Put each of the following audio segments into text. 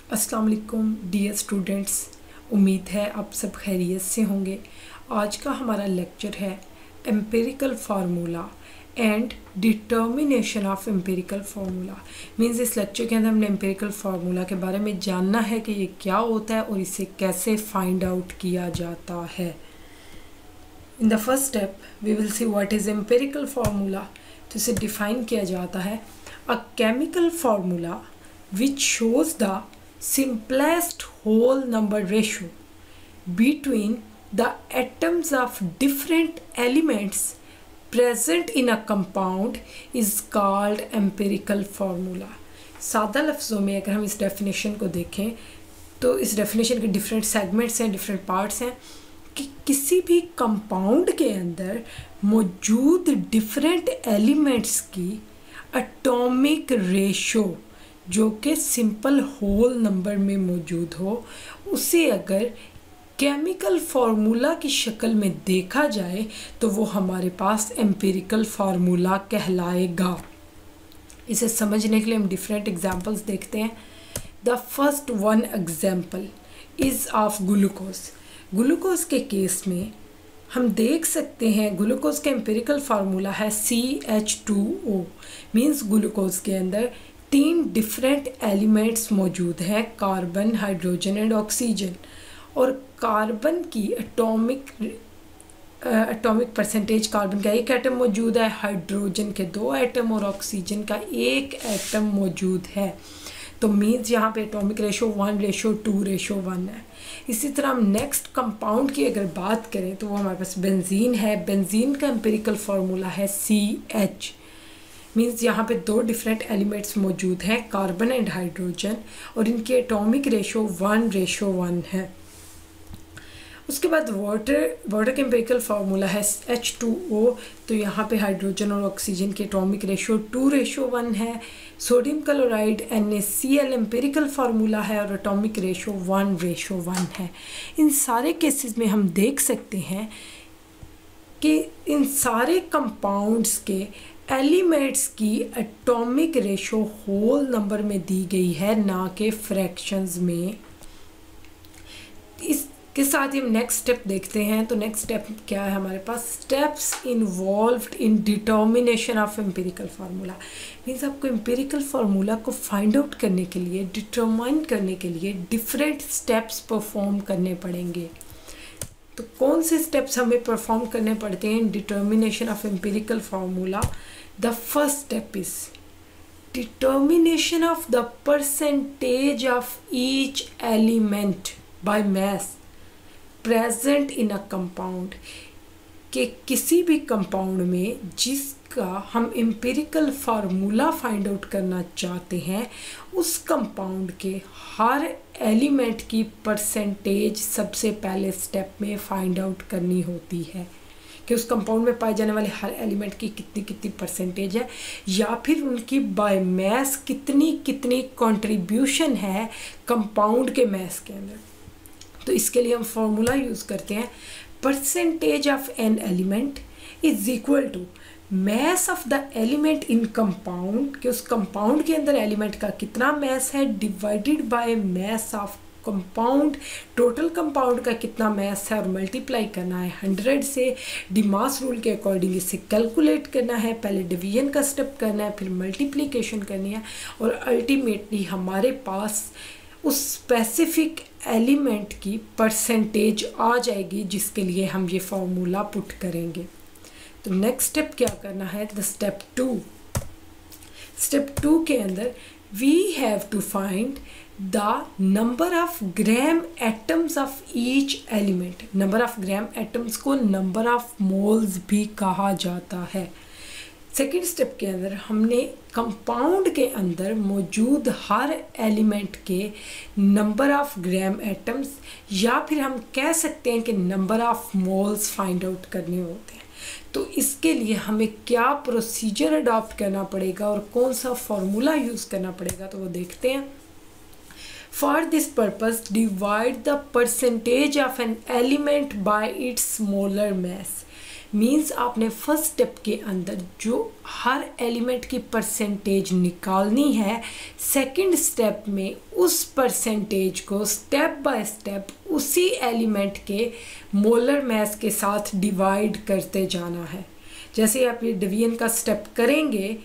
अस्सलाम वालेकुम dear students, उम्मीद है आप सब खैरियत से होंगे। आज का हमारा लेक्चर है empirical formula and determination of empirical formula. Means इस लेक्चर के अंदर हमने एम्पिरिकल फार्मूला के बारे में जानना है कि ये क्या होता है और इसे कैसे फाइंड आउट किया जाता है। In the first step we will see what is empirical formula. तो इसे डिफाइन किया जाता है a chemical formula which shows the simplest whole number ratio between the atoms of different elements present in a compound is called empirical formula। सादा लफ्ज़ों में अगर हम इस डेफिनेशन को देखें तो इस डेफिनेशन के डिफरेंट सेगमेंट्स हैं, डिफरेंट पार्ट्स हैं कि किसी भी कंपाउंड के अंदर मौजूद डिफरेंट एलिमेंट्स की एटॉमिक रेशो जो कि सिंपल होल नंबर में मौजूद हो, उसे अगर केमिकल फार्मूला की शक्ल में देखा जाए तो वो हमारे पास एम्पिरिकल फार्मूला कहलाएगा। इसे समझने के लिए हम डिफरेंट एग्जांपल्स देखते हैं। The first one example is of glucose. Glucose के केस में हम देख सकते हैं ग्लूकोज का एम्पिरिकल फार्मूला है CH2O। मीन्स ग्लूकोज के अंदर 3 डिफरेंट एलिमेंट्स मौजूद हैं, कार्बन, हाइड्रोजन एंड ऑक्सीजन। और कार्बन की एटॉमिक परसेंटेज, कार्बन का 1 एटम मौजूद है, हाइड्रोजन के 2 एटम और ऑक्सीजन का 1 एटम मौजूद है। तो मीन्स यहाँ पे एटॉमिक रेशो 1:2:1 है। इसी तरह हम नेक्स्ट कंपाउंड की अगर बात करें तो वो हमारे पास बेंजीन है। बेंजीन का एम्पिरिकल फार्मूला है CH। मीन्स यहाँ पे 2 डिफरेंट एलिमेंट्स मौजूद हैं, कार्बन एंड हाइड्रोजन, और इनके एटॉमिक रेशो 1:1 है। उसके बाद वाटर का एम्पिरिकल फार्मूला है H2O। तो यहाँ पे हाइड्रोजन और ऑक्सीजन के एटॉमिक रेशो 2:1 है। Sodium chloride NaCl empirical formula है और एटॉमिक रेशो 1:1 है। इन सारे केसेस में हम देख सकते हैं कि इन सारे कंपाउंड्स के एलिमेंट्स की एटॉमिक रेशो होल नंबर में दी गई है, ना कि फ्रैक्शंस में। इसके साथ ही हम नेक्स्ट स्टेप देखते हैं। तो नेक्स्ट स्टेप क्या है हमारे पास? Steps involved in determination of empirical formula. Means आपको एम्पिरिकल फार्मूला को फाइंड आउट करने के लिए, डिटरमाइन करने के लिए डिफरेंट स्टेप्स परफॉर्म करने पड़ेंगे। तो कौन से स्टेप्स हमें परफॉर्म करने पड़ते हैं in determination of empirical formula? The first step is determination of the percentage of each element by mass present in a compound. कि किसी भी कंपाउंड में जिसका हम एम्पिरिकल फार्मूला फाइंड आउट करना चाहते हैं, उस कंपाउंड के हर एलिमेंट की परसेंटेज सबसे पहले स्टेप में फाइंड आउट करनी होती है कि उस कंपाउंड में पाए जाने वाले हर एलिमेंट की कितनी कितनी परसेंटेज है, या फिर उनकी बाय मास कितनी कितनी कंट्रीब्यूशन है कंपाउंड के मास के अंदर। तो इसके लिए हम फॉर्मूला यूज़ करते हैं, percentage of an element is equal to mass of the element in compound, कि उस कंपाउंड के अंदर एलिमेंट का कितना मास है, divided by mass of compound, total compound का कितना मास है, और मल्टीप्लाई करना है 100 से। डिमास रूल के अकॉर्डिंग इसे कैलकुलेट करना है। पहले डिवीजन का स्टेप करना है, फिर मल्टीप्लिकेशन करनी है, और अल्टीमेटली हमारे पास उस स्पेसिफिक एलिमेंट की परसेंटेज आ जाएगी जिसके लिए हम ये फार्मूला पुट करेंगे। तो नेक्स्ट स्टेप क्या करना है? The step 2। स्टेप 2 के अंदर we have to find the number of gram atoms of each element. Number of gram atoms को नंबर ऑफ मोल्स भी कहा जाता है। सेकेंड स्टेप के अंदर हमने कंपाउंड के अंदर मौजूद हर एलिमेंट के नंबर ऑफ ग्राम एटम्स, या फिर हम कह सकते हैं कि number of moles find out करने होते हैं। तो इसके लिए हमें क्या प्रोसीजर अडॉप्ट करना पड़ेगा और कौन सा फार्मूला यूज़ करना पड़ेगा, तो वो देखते हैं। For this purpose divide the percentage of an element by it's molar mass. Means आपने फर्स्ट स्टेप के अंदर जो हर एलिमेंट की परसेंटेज निकालनी है, सेकंड स्टेप में उस परसेंटेज को स्टेप बाय स्टेप उसी एलिमेंट के मोलर मास के साथ डिवाइड करते जाना है। जैसे आप ये डिवीजन का स्टेप करेंगे,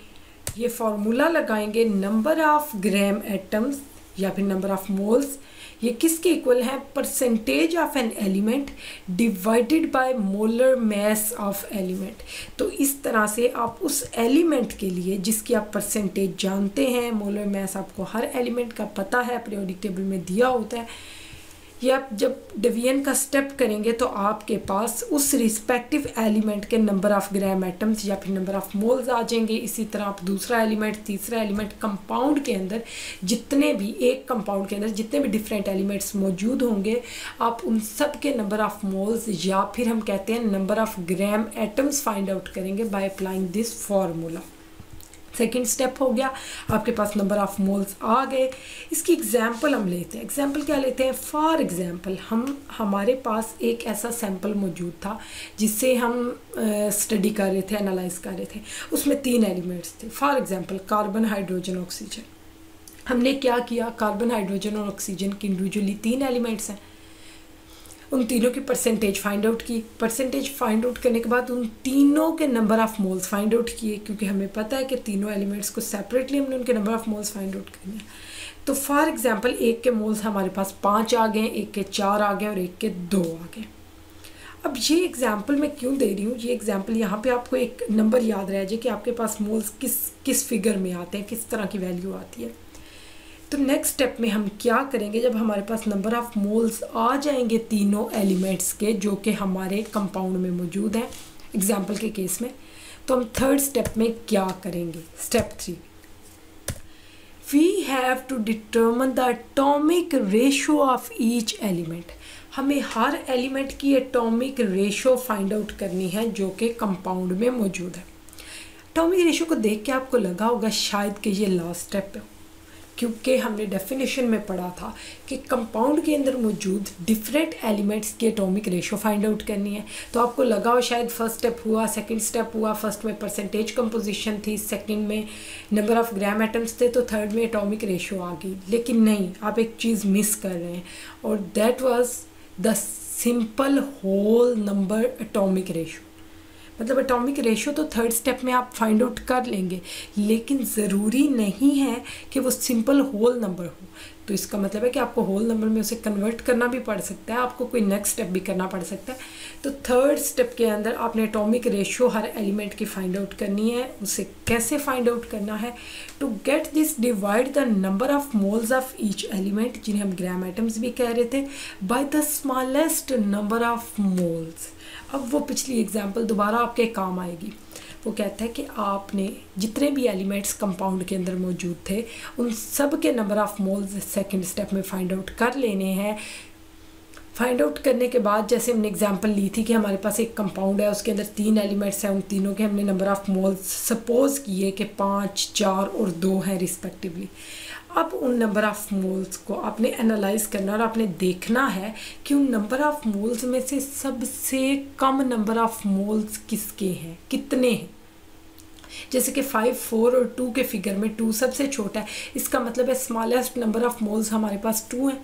ये फॉर्मूला लगाएंगे, नंबर ऑफ ग्राम एटम्स या फिर नंबर ऑफ मोल्स, ये किसके इक्वल है? Percentage of an element divided by molar mass of element. तो इस तरह से आप उस एलिमेंट के लिए जिसकी आप परसेंटेज जानते हैं, मोलर मास आपको हर एलिमेंट का पता है, पीरियोडिक टेबल में दिया होता है, या जब डिवीजन का स्टेप करेंगे तो आपके पास उस रिस्पेक्टिव एलिमेंट के नंबर ऑफ ग्राम एटम्स या फिर नंबर ऑफ मोल्स आ जाएंगे। इसी तरह आप दूसरा एलिमेंट, तीसरा एलिमेंट, कंपाउंड के अंदर जितने भी, एक कंपाउंड के अंदर जितने भी डिफरेंट एलिमेंट्स मौजूद होंगे, आप उन सब के नंबर ऑफ मोल्स या फिर हम कहते हैं number of gram atoms find out करेंगे by applying this formula. Second step हो गया, आपके पास नंबर ऑफ मोल्स आ गए। इसकी एग्जांपल हम लेते हैं। एग्जांपल क्या लेते हैं? फॉर एग्जांपल हमारे पास एक ऐसा सैंपल मौजूद था जिससे हम स्टडी कर रहे थे, एनालाइज कर रहे थे। उसमें 3 एलिमेंट्स थे। For example carbon, hydrogen, oxygen. हमने क्या किया? कार्बन, हाइड्रोजन और ऑक्सीजन की इंडिविजुअली 3 एलिमेंट्स हैं, उन तीनों की परसेंटेज फाइंड आउट की। परसेंटेज फाइंड आउट करने के बाद उन तीनों के number of moles find out किए, क्योंकि हमें पता है कि तीनों एलिमेंट्स को सेपरेटली हमने उनके number of moles find out करने हैं। तो फॉर एग्जांपल एक के मोल्स हमारे पास 5 आ गए, एक के 4 आ गए और एक के 2 आ गए। अब ये एग्जांपल मैं क्यों दे रही हूँ? ये एग्जांपल यहाँ पे आपको एक नंबर याद रह जाए कि आपके पास मोल्स किस फिगर में आते हैं, किस तरह की वैल्यू आती है। तो नेक्स्ट स्टेप में हम क्या करेंगे, जब हमारे पास नंबर ऑफ मोल्स आ जाएंगे तीनों एलिमेंट्स के जो कि हमारे कंपाउंड में मौजूद हैं एग्जांपल के केस में, तो हम थर्ड स्टेप में क्या करेंगे? Step 3, we have to determine the atomic ratio of each element. हमें हर एलिमेंट की एटॉमिक रेशो फाइंड आउट करनी है जो कि कंपाउंड में मौजूद है। एटॉमिक रेशो को देख के आपको लगा होगा शायद कि ये लास्ट स्टेप है, क्योंकि हमने डेफिनेशन में पढ़ा था कि कंपाउंड के अंदर मौजूद डिफरेंट एलिमेंट्स की एटॉमिक रेशो फाइंड आउट करनी है। तो आपको लगा हो शायद फर्स्ट स्टेप हुआ, सेकंड स्टेप हुआ, फर्स्ट में परसेंटेज कंपोजिशन थी, सेकंड में नंबर ऑफ ग्राम एटम्स थे, तो थर्ड में एटॉमिक रेशो आ गई। लेकिन नहीं, आप एक चीज़ मिस कर रहे हैं, और that was the simple whole number atomic ratio. मतलब एटॉमिक रेशो तो थर्ड स्टेप में आप फाइंड आउट कर लेंगे, लेकिन ज़रूरी नहीं है कि वो सिंपल होल नंबर हो। तो इसका मतलब है कि आपको होल नंबर में उसे कन्वर्ट करना भी पड़ सकता है, आपको कोई नेक्स्ट स्टेप भी करना पड़ सकता है। तो थर्ड स्टेप के अंदर आपने एटॉमिक रेशो हर एलिमेंट की फाइंड आउट करनी है। उसे कैसे फाइंड आउट करना है? To get this divide the number of moles of each element, जिन्हें हम ग्राम एटम्स भी कह रहे थे, by the smallest number of moles. अब वो पिछली एग्जाम्पल दोबारा आपके काम आएगी। वो कहता है कि आपने जितने भी एलिमेंट्स कंपाउंड के अंदर मौजूद थे उन सब के number of moles second step में फाइंड आउट कर लेने हैं। फाइंड आउट करने के बाद जैसे हमने एग्जांपल ली थी कि हमारे पास एक कंपाउंड है, उसके अंदर 3 एलिमेंट्स हैं, उन तीनों के हमने नंबर ऑफ मोल्स सपोज किए कि 5, 4 और 2 हैं रिस्पेक्टिवली। अब उन नंबर ऑफ मोल्स को आपने एनालाइज करना और आपने देखना है कि उन नंबर ऑफ मोल्स में से सबसे कम नंबर ऑफ मोल्स किसके हैं, कितने हैं। जैसे कि 5, 4 और 2 के फिगर में 2 सबसे छोटा है, इसका मतलब है स्मॉलेस्ट नंबर ऑफ मोल्स हमारे पास 2 हैं।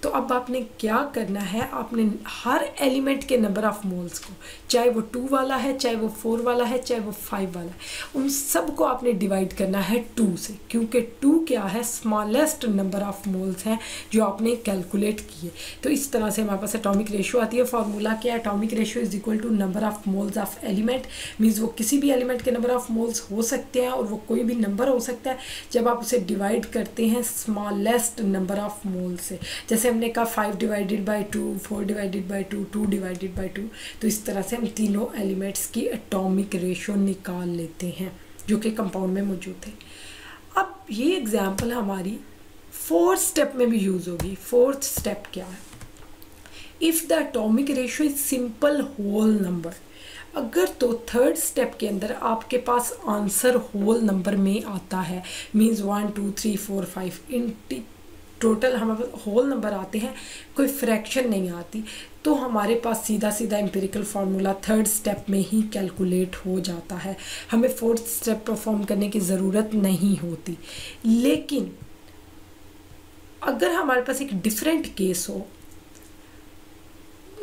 तो अब आपने क्या करना है, आपने हर एलिमेंट के नंबर ऑफ मोल्स को, चाहे वो 2 वाला है, चाहे वो 4 वाला है, चाहे वो 5 वाला है, उन सब को आपने डिवाइड करना है 2 से, क्योंकि 2 क्या है? स्मॉलेस्ट नंबर ऑफ मोल्स हैं जो आपने कैलकुलेट किए। तो इस तरह से हमारे पास एटॉमिक रेशो आती है। फॉर्मूला क्या है? Atomic ratio is equal to number of moles of element. Means वो किसी भी एलिमेंट के नंबर ऑफ मोल्स हो सकते हैं और वो कोई भी नंबर हो सकता है जब आप उसे डिवाइड करते हैं स्मॉलेस्ट नंबर ऑफ मोल्स से। जैसे हमने कहा 5 divided by 2, 4 divided by 2, 2 divided by 2। तो इस तरह से हम तीनों एलिमेंट्स की एटॉमिक रेशो निकाल लेते हैं जो कि कंपाउंड में मौजूद है। अब ये एग्जांपल हमारी फोर्थ स्टेप में भी यूज़ होगी। फोर्थ स्टेप क्या है? If the atomic ratio is simple whole number. अगर तो थर्ड स्टेप के अंदर आपके पास आंसर होल नंबर में आता है, मीन्स 1, 2, 3, 4, 5 इन टोटल हमारे पास होल नंबर आते हैं, कोई फ्रैक्शन नहीं आती, तो हमारे पास सीधा सीधा एम्पिरिकल फार्मूला थर्ड स्टेप में ही कैलकुलेट हो जाता है, हमें फोर्थ स्टेप परफॉर्म करने की ज़रूरत नहीं होती। लेकिन अगर हमारे पास एक डिफरेंट केस हो,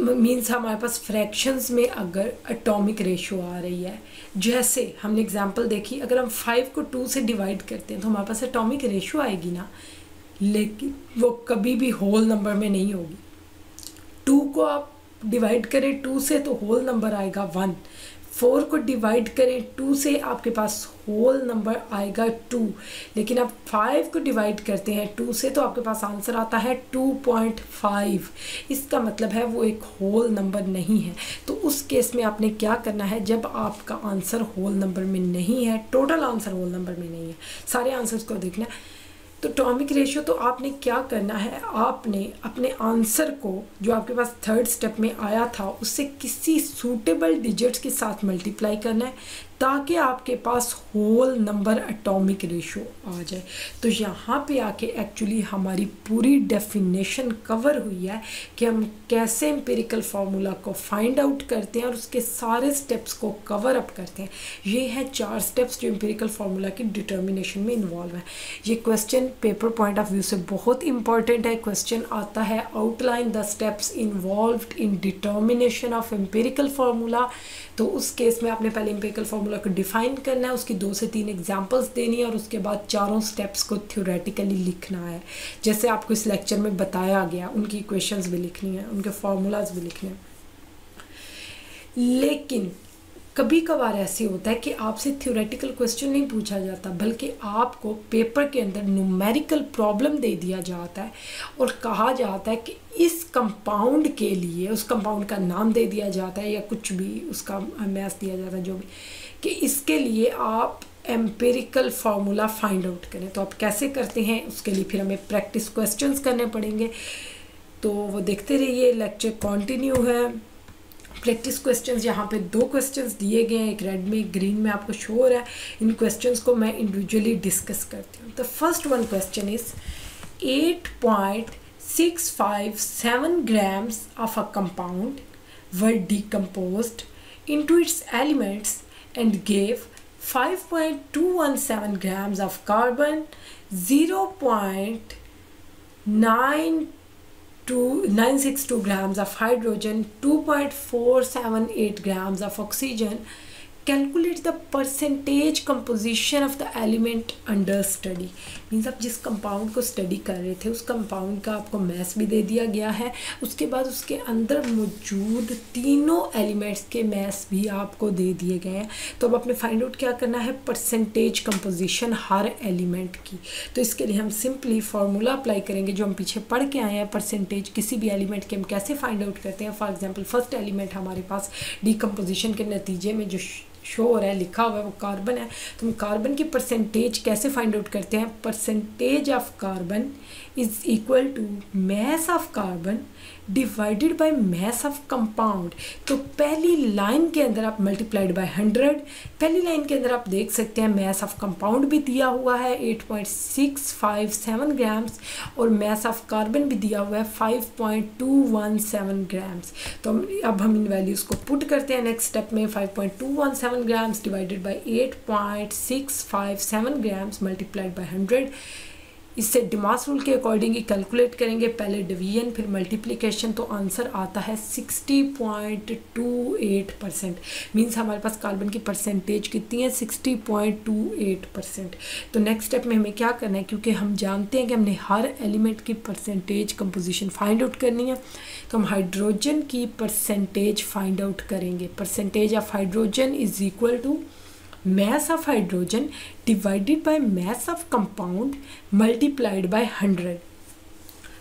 मीन्स हमारे पास फ्रैक्शंस में अगर एटॉमिक रेशो आ रही है, जैसे हमने एग्जांपल देखी, अगर हम 5 को 2 से डिवाइड करते हैं तो हमारे पास एटॉमिक रेशो आएगी ना, लेकिन वो कभी भी होल नंबर में नहीं होगी। 2 को आप डिवाइड करें 2 से तो होल नंबर आएगा 1, 4 को डिवाइड करें 2 से आपके पास होल नंबर आएगा 2, लेकिन आप 5 को डिवाइड करते हैं 2 से तो आपके पास आंसर आता है 2.5। इसका मतलब है वो एक होल नंबर नहीं है। तो उस केस में आपने क्या करना है, जब आपका आंसर होल नंबर में नहीं है, टोटल आंसर होल नंबर में नहीं है, सारे आंसर्स को देखना है, तो एटॉमिक रेशियो तो आपने क्या करना है, आपने अपने आंसर को जो आपके पास थर्ड स्टेप में आया था उससे किसी सूटेबल डिजिट्स के साथ मल्टीप्लाई करना है ताकि आपके पास होल नंबर एटॉमिक रेशियो आ जाए। तो यहाँ पे आके एक्चुअली हमारी पूरी डेफिनेशन कवर हुई है कि हम कैसे एम्पिरिकल फार्मूला को फाइंड आउट करते हैं और उसके सारे स्टेप्स को कवर अप करते हैं। ये है 4 स्टेप्स जो एम्पिरिकल फार्मूला की डिटर्मिनेशन में इन्वॉल्व है। ये question paper point of view से बहुत इंपॉर्टेंट है। क्वेश्चन आता है outline the steps involved in determination of empirical formula. तो उस केस में आपने पहले एम्पिरिकल फार्मूला को डिफाइन करना है, उसकी 2 से 3 एग्जांपल्स देनी है और उसके बाद चारों स्टेप्स को थ्योरेटिकली लिखना है, जैसे आपको इस लेक्चर में बताया गया। उनकी इक्वेशंस भी लिखनी है, उनके फार्मूलाज भी लिखने हैं। लेकिन कभी कभार ऐसे होता है कि आपसे थ्योरेटिकल क्वेश्चन नहीं पूछा जाता, बल्कि आपको पेपर के अंदर न्यूमेरिकल प्रॉब्लम दे दिया जाता है और कहा जाता है कि इस कंपाउंड के लिए, उस कंपाउंड का नाम दे दिया जाता है या कुछ भी उसका मैथ दिया जाता है, जो भी, कि इसके लिए आप एम्पिरिकल फार्मूला फाइंड आउट करें। तो आप कैसे करते हैं, उसके लिए फिर हमें प्रैक्टिस क्वेश्चंस करने पड़ेंगे। तो वो देखते रहिए, लेक्चर कंटिन्यू है। प्रैक्टिस क्वेश्चंस यहाँ पे 2 क्वेश्चंस दिए गए हैं, एक रेड में एक ग्रीन में आपको शो हो रहा है। इन क्वेश्चंस को मैं इंडिविजुअली डिस्कस करती हूँ। The first one question is 8.657 grams of a compound were decomposed into its elements and gave 5.217 grams of carbon, 0.962 grams of hydrogen, 2.478 grams of oxygen. Calculate the percentage composition of the element under study. Means आप जिस compound को study कर रहे थे उस compound का आपको mess भी दे दिया गया है, उसके बाद उसके अंदर मौजूद तीनों एलिमेंट्स के मैस भी आपको दे दिए गए हैं। तो अब आपने फाइंड आउट क्या करना है, परसेंटेज कंपोजिशन हर एलिमेंट की। तो इसके लिए हम सिंपली फार्मूला अप्लाई करेंगे जो हम पीछे पढ़ के आए हैं। परसेंटेज किसी भी एलिमेंट के हम कैसे फाइंड आउट करते हैं। फॉर एग्जाम्पल फर्स्ट एलिमेंट हमारे पास डिकम्पोजिशन के नतीजे में जो शो हो रहा है, लिखा हुआ है, वो कार्बन है। तो हम कार्बन की परसेंटेज कैसे फाइंड आउट करते हैं, percentage of carbon is equal to mass of carbon divided by mass of compound. तो पहली लाइन के अंदर आप मल्टीप्लाइड बाय 100, पहली लाइन के अंदर आप देख सकते हैं मैस ऑफ कंपाउंड भी दिया हुआ है 8.657 ग्राम्स और मैस ऑफ कार्बन भी दिया हुआ है 5.217 ग्राम्स। तो अब हम इन वैल्यूज़ को पुट करते हैं नेक्स्ट स्टेप में। 5.217 grams divided by 8.657 grams multiplied by 100। इससे डिमास रूल के अकॉर्डिंग ही कैलकुलेट करेंगे, पहले डिवीजन फिर मल्टीप्लिकेशन। तो आंसर आता है 60.28%। मीन्स हमारे पास कार्बन की परसेंटेज कितनी है, 60.28%। तो नेक्स्ट स्टेप में हमें क्या करना है, क्योंकि हम जानते हैं कि हमने हर एलिमेंट की परसेंटेज कंपोजिशन फाइंड आउट करनी है, तो हम हाइड्रोजन की परसेंटेज फाइंड आउट करेंगे। Percentage of hydrogen is equal to mass of hydrogen divided by mass of compound multiplied by 100।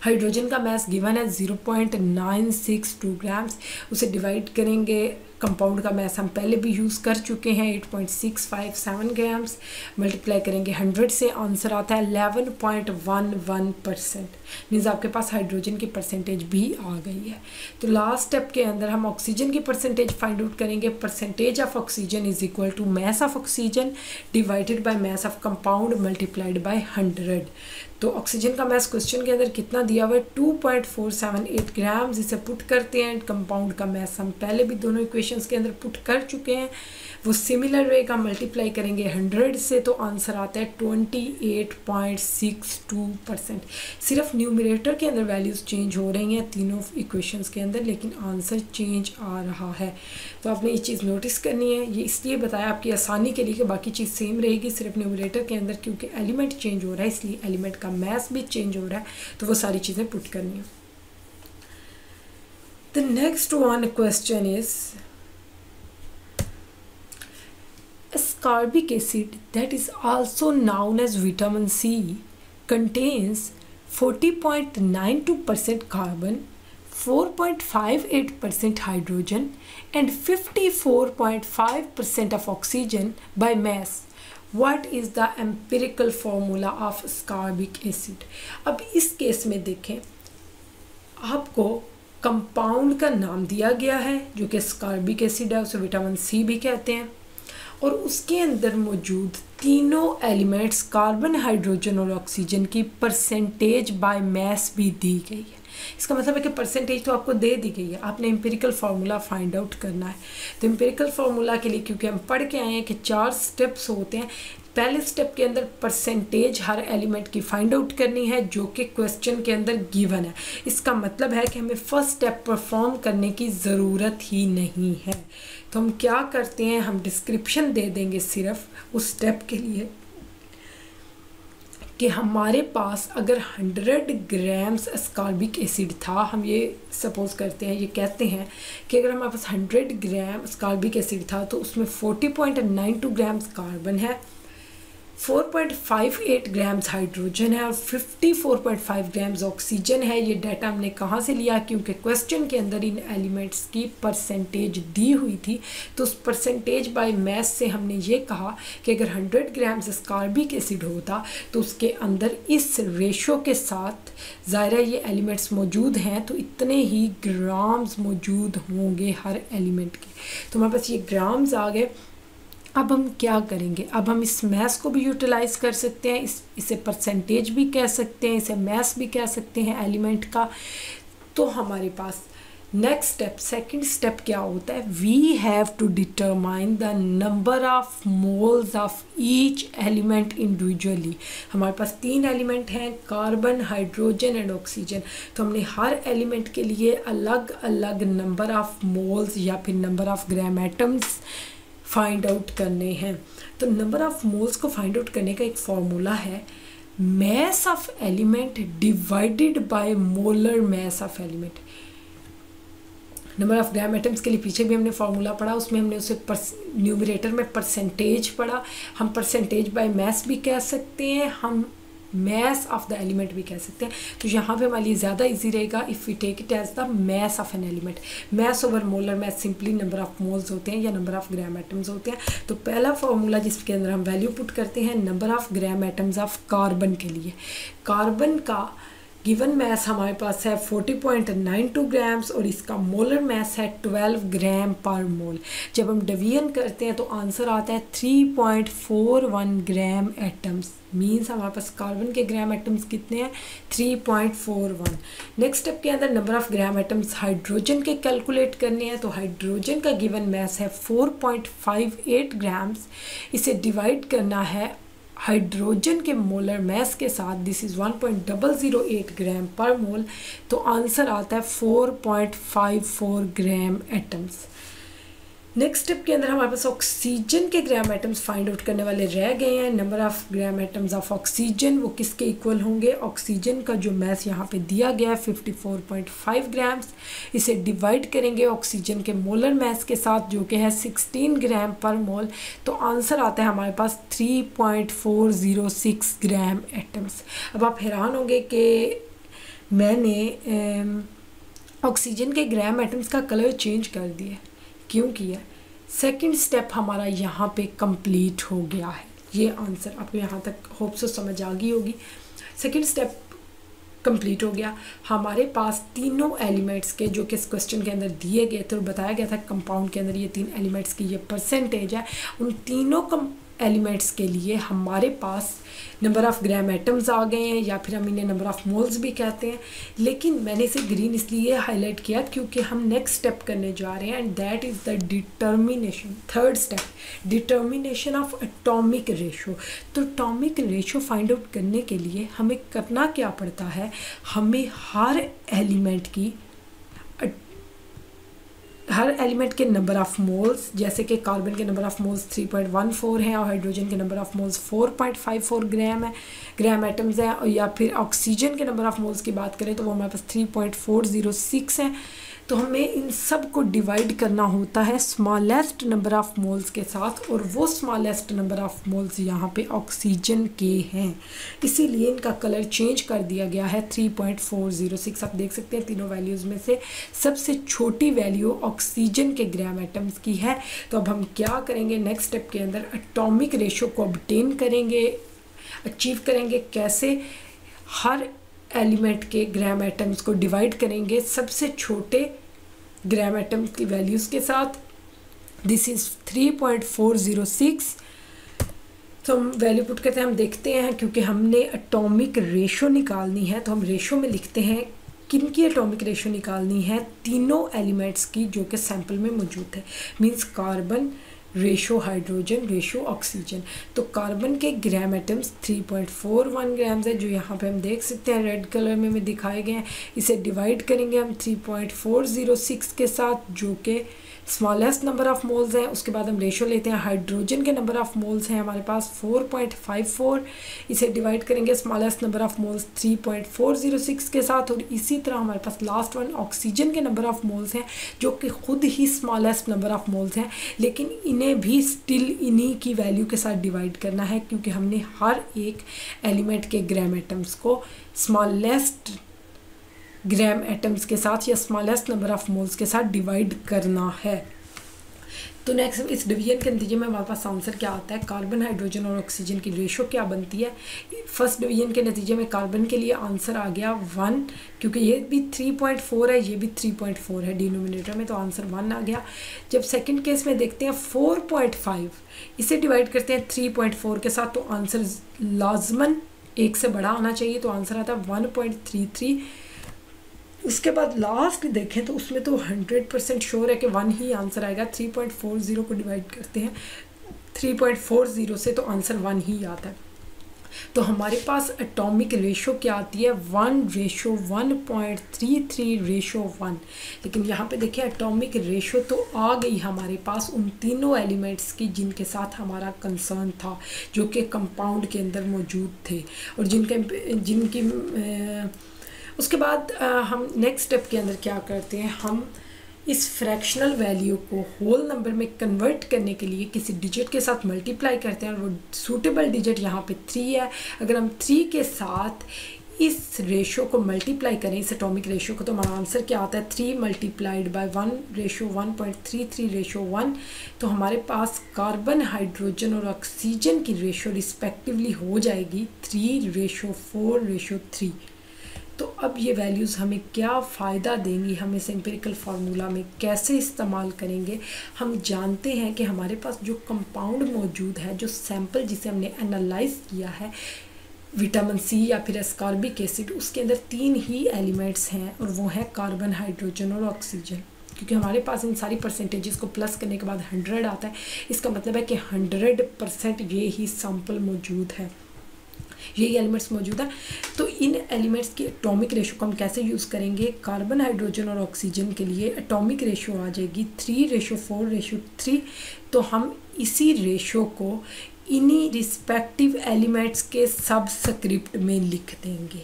Hydrogen का मैस गिवन है 0.962 ग्राम्स, उसे डिवाइड करेंगे कंपाउंड का मैथ हम पहले भी यूज़ कर चुके हैं, 8.657 ग्राम्स, मल्टीप्लाई करेंगे 100 से, आंसर आता है 11.11%। मीन्स आपके पास हाइड्रोजन की परसेंटेज भी आ गई है। तो लास्ट स्टेप के अंदर हम ऑक्सीजन की परसेंटेज फाइंड आउट करेंगे। Percentage of oxygen is equal to mass of oxygen divided by mass of compound multiplied by 100। तो ऑक्सीजन का मैस क्वेश्चन के अंदर कितना दिया हुआ है, 2.478 ग्राम्स। इसे पुट करते हैं, कंपाउंड का मैस हम पहले भी दोनों इक्वेशंस के अंदर पुट कर चुके हैं, वो सिमिलर रहेगा, मल्टीप्लाई करेंगे 100 से, तो आंसर आता है 28.62%। सिर्फ न्यूमरेटर के अंदर वैल्यूज़ चेंज हो रही हैं तीनों इक्वेशंस के अंदर, लेकिन आंसर चेंज आ रहा है। तो आपने ये चीज़ नोटिस करनी है, ये इसलिए बताया आपकी आसानी के लिए कि बाकी चीज़ सेम रहेगी, सिर्फ न्यूमरेटर के अंदर क्योंकि एलिमेंट चेंज हो रहा है इसलिए एलिमेंट का मैस भी चेंज हो रहा है, तो वो सारी चीज़ें पुट करनी है। The next one question is ascorbic acid that is also known as vitamin C contains 40.92% carbon, 4.58% hydrogen and 54.5% of oxygen by mass. What is the empirical formula of ascorbic acid? अब इस case में देखें, आपको compound का नाम दिया गया है जो कि ascorbic acid है, उसे विटामिन सी भी कहते हैं, और उसके अंदर मौजूद तीनों एलिमेंट्स कार्बन, हाइड्रोजन और ऑक्सीजन की परसेंटेज बाय मैस भी दी गई है। इसका मतलब है कि परसेंटेज तो आपको दे दी गई है, आपने एम्पिरिकल फार्मूला फाइंड आउट करना है। तो एम्पिरिकल फार्मूला के लिए क्योंकि हम पढ़ के आए हैं कि 4 स्टेप्स होते हैं, पहले स्टेप के अंदर परसेंटेज हर एलिमेंट की फाइंड आउट करनी है जो कि क्वेश्चन के अंदर गिवन है। इसका मतलब है कि हमें फर्स्ट स्टेप परफॉर्म करने की ज़रूरत ही नहीं है। तो हम क्या करते हैं, हम डिस्क्रिप्शन दे देंगे सिर्फ उस स्टेप के लिए कि हमारे पास अगर 100 ग्राम्स ascorbic एसिड था, हम ये सपोज करते हैं, ये कहते हैं कि अगर हमारे पास 100 ग्राम ascorbic एसिड था तो उसमें 40.92 ग्राम्स कार्बन है, 4.58 ग्राम्स हाइड्रोजन है और 54.5 ग्राम्स ऑक्सीजन है। ये डाटा हमने कहाँ से लिया, क्योंकि क्वेश्चन के अंदर इन एलिमेंट्स की परसेंटेज दी हुई थी। तो उस परसेंटेज बाय मैस से हमने ये कहा कि अगर 100 ग्राम्स ascorbic एसिड होता तो उसके अंदर इस रेशो के साथ, ज़ाहिर है ये एलिमेंट्स मौजूद हैं तो इतने ही ग्राम्स मौजूद होंगे हर एलिमेंट के। तो हमारे पास ये ग्राम्स आ गए। अब हम क्या करेंगे, अब हम इस मैस को भी यूटिलाइज़ कर सकते हैं, इसे परसेंटेज भी कह सकते हैं, इसे मैस भी कह सकते हैं एलिमेंट का। तो हमारे पास नेक्स्ट स्टेप, सेकंड स्टेप क्या होता है, we have to determine the number of moles of each element individually. हमारे पास 3 एलिमेंट हैं, कार्बन, हाइड्रोजन एंड ऑक्सीजन। तो हमने हर एलिमेंट के लिए अलग अलग नंबर ऑफ मोल्स या फिर number of gram atoms find out करने हैं। तो नंबर ऑफ मोल्स को फाइंड आउट करने का एक फॉर्मूला है, mass of element divided by molar mass of element. Number of gram atoms के लिए पीछे भी हमने फार्मूला पढ़ा, उसमें हमने उसे न्यूमरेटर में परसेंटेज पढ़ा। हम परसेंटेज बाय मैस भी कह सकते हैं, हम मैस ऑफ द एलिमेंट भी कह सकते हैं। तो यहाँ पे हमारे लिए ज़्यादा इजी रहेगा if we take it as the mass of an element. Mass over molar mass simply number of moles होते हैं या नंबर ऑफ ग्राम एटम्स होते हैं। तो पहला फार्मूला जिसके अंदर हम वैल्यू पुट करते हैं number of gram atoms of carbon के लिए। कार्बन का गिवन मैस हमारे पास है 40.92 ग्राम्स और इसका मोलर मैस है 12 ग्राम पर मोल। जब हम डिवीजन करते हैं तो आंसर आता है 3.41 ग्राम एटम्स। मीन्स हमारे पास कार्बन के ग्राम एटम्स कितने हैं, 3.41। नेक्स्ट स्टेप के अंदर number of gram atoms hydrogen के कैलकुलेट करने हैं। तो हाइड्रोजन का गिवन मैस है 4.58 ग्राम्स, इसे डिवाइड करना है हाइड्रोजन के मोलर मैस के साथ, दिस इज़ 1.008 ग्राम पर मोल। तो आंसर आता है 4.54 ग्राम एटम्स। नेक्स्ट स्टेप के अंदर हमारे पास ऑक्सीजन के ग्राम एटम्स फाइंड आउट करने वाले रह गए हैं। Number of gram atoms of oxygen वो किसके इक्वल होंगे, ऑक्सीजन का जो मैस यहाँ पे दिया गया है 54.5 ग्राम्स, इसे डिवाइड करेंगे ऑक्सीजन के मोलर मैस के साथ जो कि है 16 ग्राम पर मोल। तो आंसर आता है हमारे पास 3.406 ग्राम एटम्स। अब आप हैरान होंगे कि मैंने ऑक्सीजन के ग्राम एटम्स का कलर चेंज कर दिया। क्यों किया है। सेकंड स्टेप हमारा यहाँ पे कंप्लीट हो गया है। ये आंसर आपको यहाँ तक होप सो समझ आ गई होगी। सेकंड स्टेप कंप्लीट हो गया। हमारे पास तीनों एलिमेंट्स के जो कि इस क्वेश्चन के अंदर दिए गए थे और बताया गया था कंपाउंड के अंदर ये 3 एलिमेंट्स की ये परसेंटेज है। उन तीनों एलिमेंट्स के लिए हमारे पास नंबर ऑफ़ ग्राम एटम्स आ गए हैं, या फिर हम इन्हें नंबर ऑफ़ मोल्स भी कहते हैं। लेकिन मैंने इसे ग्रीन इसलिए हाईलाइट किया क्योंकि हम नेक्स्ट स्टेप करने जा रहे हैं, and that is the determination. Third step determination of atomic ratio. तो एटॉमिक रेशो फाइंड आउट करने के लिए हमें करना क्या पड़ता है, हमें हर एलिमेंट के नंबर ऑफ़ मोल्स, जैसे कि कार्बन के नंबर ऑफ़ मोल्स 3.14 हैं और हाइड्रोजन के number of moles 4.54 gram atoms हैं, और या फिर ऑक्सीजन के नंबर ऑफ़ मोल्स की बात करें तो वो हमारे पास 3.406 हैं। तो हमें इन सब को डिवाइड करना होता है स्मॉलेस्ट नंबर ऑफ़ मोल्स के साथ, और वो स्मॉलेस्ट नंबर ऑफ़ मोल्स यहाँ पे ऑक्सीजन के हैं, इसीलिए इनका कलर चेंज कर दिया गया है 3.406। आप देख सकते हैं तीनों वैल्यूज़ में से सबसे छोटी वैल्यू ऑक्सीजन के ग्राम एटम्स की है। तो अब हम क्या करेंगे, नेक्स्ट स्टेप के अंदर एटॉमिक रेशो को ऑब्टेन करेंगे, अचीव करेंगे। कैसे, हर एलिमेंट के ग्राम एटम्स को डिवाइड करेंगे सबसे छोटे ग्राम एटम्स की वैल्यूज़ के साथ। This is 3.406। तो हम वैल्यू पुट करते हैं, हम देखते हैं, क्योंकि हमने एटॉमिक रेशो निकालनी है तो हम रेशो में लिखते हैं किन की एटॉमिक रेशो निकालनी है, तीनों एलिमेंट्स की जो कि सैंपल में मौजूद है। Means carbon ratio hydrogen ratio oxygen. तो कार्बन के ग्राम एटम्स 3.41 ग्राम्स है, जो यहाँ पे हम देख सकते हैं रेड कलर में दिखाए गए हैं। इसे डिवाइड करेंगे हम 3.406 के साथ, जो कि स्मॉलेस्ट नंबर ऑफ़ मोल्स हैं। उसके बाद हम रेशो लेते हैं, हाइड्रोजन के नंबर ऑफ़ मोल्स हैं हमारे पास 4.54, इसे डिवाइड करेंगे स्मॉलेस्ट नंबर ऑफ़ मोल्स 3.406 के साथ, और इसी तरह हमारे पास लास्ट वन ऑक्सीजन के नंबर ऑफ़ मोल्स हैं, जो कि खुद ही स्मॉलेस्ट नंबर ऑफ़ मोल्स हैं, लेकिन इन्हें भी स्टिल इन्हीं की वैल्यू के साथ डिवाइड करना है, क्योंकि हमने हर एक एलिमेंट के ग्राम एटम्स को स्मॉलेस्ट ग्राम एटम्स के साथ या स्मॉलेस्ट नंबर ऑफ़ मोल्स के साथ डिवाइड करना है। तो नेक्स्ट इस डिवीजन के नतीजे में हमारे पास आंसर क्या आता है, कार्बन हाइड्रोजन और ऑक्सीजन की रेशो क्या बनती है। फर्स्ट डिवीजन के नतीजे में कार्बन के लिए आंसर आ गया 1, क्योंकि ये भी 3.4 है, ये भी 3.4 है डिनोमिनेटर में, तो आंसर 1 आ गया। जब सेकंड केस में देखते हैं 4.5, इसे डिवाइड करते हैं 3.4 के साथ, तो आंसर लाजमन 1 से बड़ा आना चाहिए, तो आंसर आता है 1.33। उसके बाद लास्ट देखें तो उसमें तो 100% श्योर है कि 1 ही आंसर आएगा। 3.40 को डिवाइड करते हैं 3.40 से, तो आंसर 1 ही आता है। तो हमारे पास एटॉमिक रेशो क्या आती है, 1:1.33:1। लेकिन यहाँ पे देखिए एटॉमिक रेशो तो आ गई हमारे पास उन तीनों एलिमेंट्स की जिनके साथ हमारा कंसर्न था, जो कि कंपाउंड के अंदर मौजूद थे, और जिनकी उसके बाद हम नेक्स्ट स्टेप के अंदर क्या करते हैं, हम इस फ्रैक्शनल वैल्यू को होल नंबर में कन्वर्ट करने के लिए किसी डिजिट के साथ मल्टीप्लाई करते हैं, और वो सूटेबल डिजिट यहाँ पे 3 है। अगर हम 3 के साथ इस रेशो को मल्टीप्लाई करें, इस एटॉमिक रेशो को, तो हमारा आंसर क्या आता है 3 मल्टीप्लाइड बाय 1:1.33:1। तो हमारे पास कार्बन हाइड्रोजन और ऑक्सीजन की रेशो रिस्पेक्टिवली हो जाएगी 3:4:3। तो अब ये वैल्यूज़ हमें क्या फ़ायदा देंगी, हम इस एम्पिरिकल फार्मूला में कैसे इस्तेमाल करेंगे। हम जानते हैं कि हमारे पास जो कंपाउंड मौजूद है, जो सैंपल जिसे हमने एनालाइज किया है, विटामिन सी या फिर एस्कॉर्बिक एसिड, उसके अंदर 3 ही एलिमेंट्स हैं, और वो है कार्बन हाइड्रोजन और ऑक्सीजन। क्योंकि हमारे पास इन सारी परसेंटेजेस को प्लस करने के बाद 100 आता है, इसका मतलब है कि 100% ये ही सैंपल मौजूद है, यही एलिमेंट्स मौजूद है। तो इन एलिमेंट्स की एटॉमिक रेशो को हम कैसे यूज़ करेंगे, कार्बन हाइड्रोजन और ऑक्सीजन के लिए एटॉमिक रेशो आ जाएगी 3:4:3। तो हम इसी रेशो को इन्हीं रिस्पेक्टिव एलिमेंट्स के सबस्क्रिप्ट में लिख देंगे।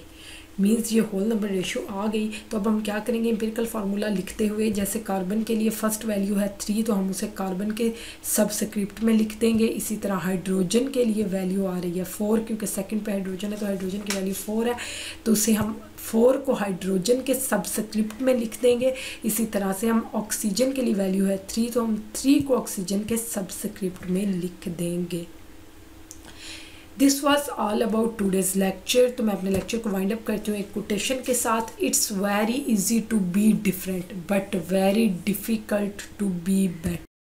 मीन्स ये होल नंबर रेशियो आ गई। तो अब हम क्या करेंगे, एम्पिरिकल फार्मूला लिखते हुए, जैसे कार्बन के लिए फर्स्ट वैल्यू है 3 तो हम उसे कार्बन के सबस्क्रिप्ट में लिख देंगे। इसी तरह हाइड्रोजन के लिए वैल्यू आ रही है 4, क्योंकि सेकंड पे हाइड्रोजन है तो हाइड्रोजन की वैल्यू 4 है, तो उसे हम 4 को हाइड्रोजन के सबस्क्रिप्ट में लिख देंगे। इसी तरह से हम ऑक्सीजन के लिए वैल्यू है 3 तो हम 3 को ऑक्सीजन के सबस्क्रिप्ट में लिख देंगे। This was all about today's lecture. तो मैं अपने लेक्चर को वाइंड अप करती हूँ एक कोटेशन के साथ। It's very easy to be different but very difficult to be better.